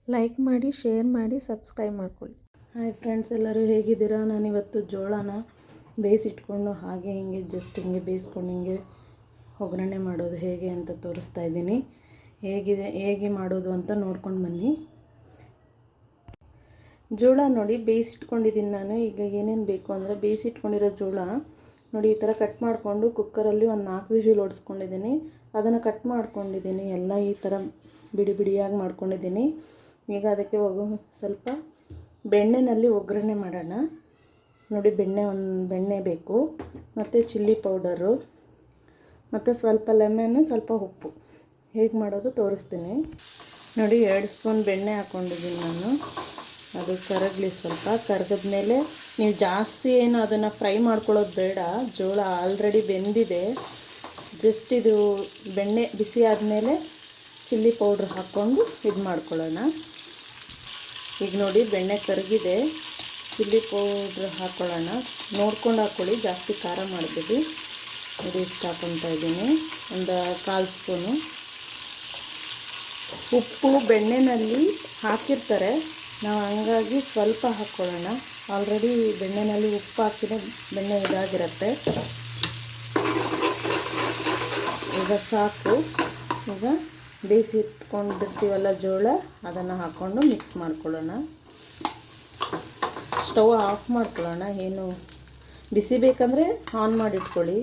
Like ಮಾಡಿ, share ಮಾಡಿ, subscribe ಮಾಡ್ಕೊಳ್ಳಿ. ಹಾಯ್ ಫ್ರೆಂಡ್ಸ್, ಎಲ್ಲರೂ ಹೇಗಿದ್ದೀರಾ? ನಾನಿವತ್ತು ಜೋಳನ ಬೇಯಿಸಿಟ್ಕೊಂಡು ಹಾಗೆ ಹಿಂಗೆ ಜಸ್ಟ್ ಹಿಂಗೆ ಬೇಯಿಸ್ಕೊಂಡು ಹಿಂಗೆ ಒಗ್ಗರಣೆ ಮಾಡೋದು ಹೇಗೆ ಅಂತ ತೋರಿಸ್ತಾ ಇದ್ದೀನಿ. ಹೇಗೆ ಮಾಡೋದು ಅಂತ ನೋಡ್ಕೊಂಡು ಬನ್ನಿ. ಜೋಳ ನೋಡಿ ಬೇಯಿಸಿಟ್ಕೊಂಡಿದ್ದೀನಿ ನಾನು. ಈಗ ಏನೇನು ಬೇಕು ಅಂದರೆ ಬೇಯಿಸಿಟ್ಕೊಂಡಿರೋ ಜೋಳ ನೋಡಿ ಈ ಥರ ಕಟ್ ಮಾಡಿಕೊಂಡು ಕುಕ್ಕರಲ್ಲಿ ಒಂದು 4 ವಿಜಿಲ್ ಹೊಡೆಸ್ಕೊಂಡಿದ್ದೀನಿ. ಅದನ್ನು ಕಟ್ ಮಾಡ್ಕೊಂಡಿದ್ದೀನಿ. ಎಲ್ಲ ಈ ಥರ ಬಿಡಿ ಬಿಡಿಯಾಗಿ ಮಾಡ್ಕೊಂಡಿದ್ದೀನಿ. ಈಗ ಅದಕ್ಕೆ ಸ್ವಲ್ಪ ಬೆಣ್ಣೆಯಲ್ಲಿ ಒಗ್ಗರಣೆ ಮಾಡೋಣ. ನೋಡಿ ಬೆಣ್ಣೆ ಬೇಕು, ಮತ್ತು ಚಿಲ್ಲಿ ಪೌಡರು, ಮತ್ತು ಸ್ವಲ್ಪ ಲೆಮನ್ನು, ಸ್ವಲ್ಪ ಉಪ್ಪು. ಹೇಗೆ ಮಾಡೋದು ತೋರಿಸ್ತೀನಿ ನೋಡಿ. 2 ಸ್ಪೂನ್ ಬೆಣ್ಣೆ ಹಾಕ್ಕೊಂಡಿದ್ದೀನಿ ನಾನು. ಅದು ಕರಗಲಿ. ಸ್ವಲ್ಪ ಕರಗಿದ ಮೇಲೆ ನೀವು ಜಾಸ್ತಿ ಏನು ಅದನ್ನು ಫ್ರೈ ಮಾಡ್ಕೊಳ್ಳೋದು ಬೇಡ. ಜೋಳ ಆಲ್ರೆಡಿ ಬೆಂದಿದೆ. ಜಸ್ಟ್ ಇದು ಬೆಣ್ಣೆ ಬಿಸಿ ಆದಮೇಲೆ ಚಿಲ್ಲಿ ಪೌಡ್ರ್ ಹಾಕ್ಕೊಂಡು ಇದು ಮಾಡ್ಕೊಳ್ಳೋಣ. ಈಗ ನೋಡಿ ಬೆಣ್ಣೆ ಕರಗಿದೆ. ಚಿಲ್ಲಿ ಪೌಡ್ರ್ ಹಾಕ್ಕೊಳ್ಳೋಣ. ನೋಡ್ಕೊಂಡು ಹಾಕ್ಕೊಳ್ಳಿ, ಜಾಸ್ತಿ ಖಾರ ಮಾಡ್ತೀವಿ. ನೋಡಿ ಇಷ್ಟು ಹಾಕ್ಕೊತಾ ಇದ್ದೀನಿ, ಒಂದು 1/4 ಸ್ಪೂನು. ಉಪ್ಪು ಬೆಣ್ಣೆನಲ್ಲಿ ಹಾಕಿರ್ತಾರೆ, ನಾವು ಹಂಗಾಗಿ ಸ್ವಲ್ಪ ಹಾಕ್ಕೊಳ್ಳೋಣ. ಆಲ್ರೆಡಿ ಬೆಣ್ಣೆನಲ್ಲಿ ಉಪ್ಪು ಹಾಕಿದ್ರೆ ಬೆಣ್ಣೆ ಇದಾಗಿರುತ್ತೆ. ಈಗ ಸಾಕು. ಈಗ ಬೇಯಿಸಿಟ್ಕೊಂಡಿರ್ತೀವಲ್ಲ ಜೋಳ, ಅದನ್ನು ಹಾಕ್ಕೊಂಡು ಮಿಕ್ಸ್ ಮಾಡ್ಕೊಳ್ಳೋಣ. ಸ್ಟವ್ ಆಫ್ ಮಾಡ್ಕೊಳ್ಳೋಣ. ಏನು ಬಿಸಿ ಬೇಕಂದರೆ ಆನ್ ಮಾಡಿಟ್ಕೊಳ್ಳಿ,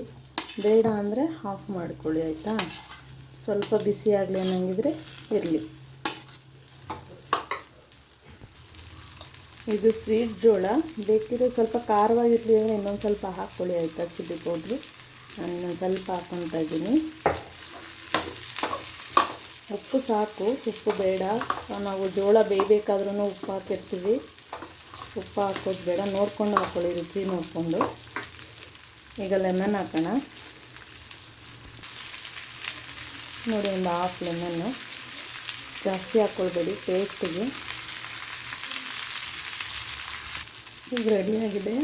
ಬೇಡ ಅಂದರೆ ಆಫ್ ಮಾಡ್ಕೊಳ್ಳಿ, ಆಯಿತಾ? ಸ್ವಲ್ಪ ಬಿಸಿ ಆಗಲಿ ಅನ್ನಂಗಿದ್ರೆ ಇರಲಿ. ಇದು ಸ್ವೀಟ್ ಜೋಳ. ಬೇಕಿದ್ರೆ ಸ್ವಲ್ಪ ಖಾರವಾಗಿರಲಿ ಅಂದರೆ ಇನ್ನೊಂದು ಸ್ವಲ್ಪ ಹಾಕ್ಕೊಳ್ಳಿ, ಆಯಿತಾ? ಚಿಲ್ಲಿ ಪೌಡ್ರು ನಾನು ಇನ್ನೊಂದು ಸ್ವಲ್ಪ ಹಾಕ್ಕೊತಾ ಇದ್ದೀನಿ. ಉಪ್ಪು ಸಾಕು, ಉಪ್ಪು ಬೇಡ. ನಾವು ಜೋಳ ಬೇಯಬೇಕಾದ್ರೂ ಉಪ್ಪು ಹಾಕಿರ್ತೀವಿ. ಉಪ್ಪು ಹಾಕೋದು ಬೇಡ, ನೋಡ್ಕೊಂಡು ಹಾಕ್ಕೊಳ್ಳಿ, ರುಚಿ ನೋಡಿಕೊಂಡು. ಈಗ ಲೆಮನ್ ಹಾಕೋಣ. ನೋಡಿ ಒಂದು 1/2 ಲೆಮನ್ನು, ಜಾಸ್ತಿ ಹಾಕ್ಕೊಳ್ಬೇಡಿ ಟೇಸ್ಟಿಗೆ. ಈಗ ರೆಡಿಯಾಗಿದೆ.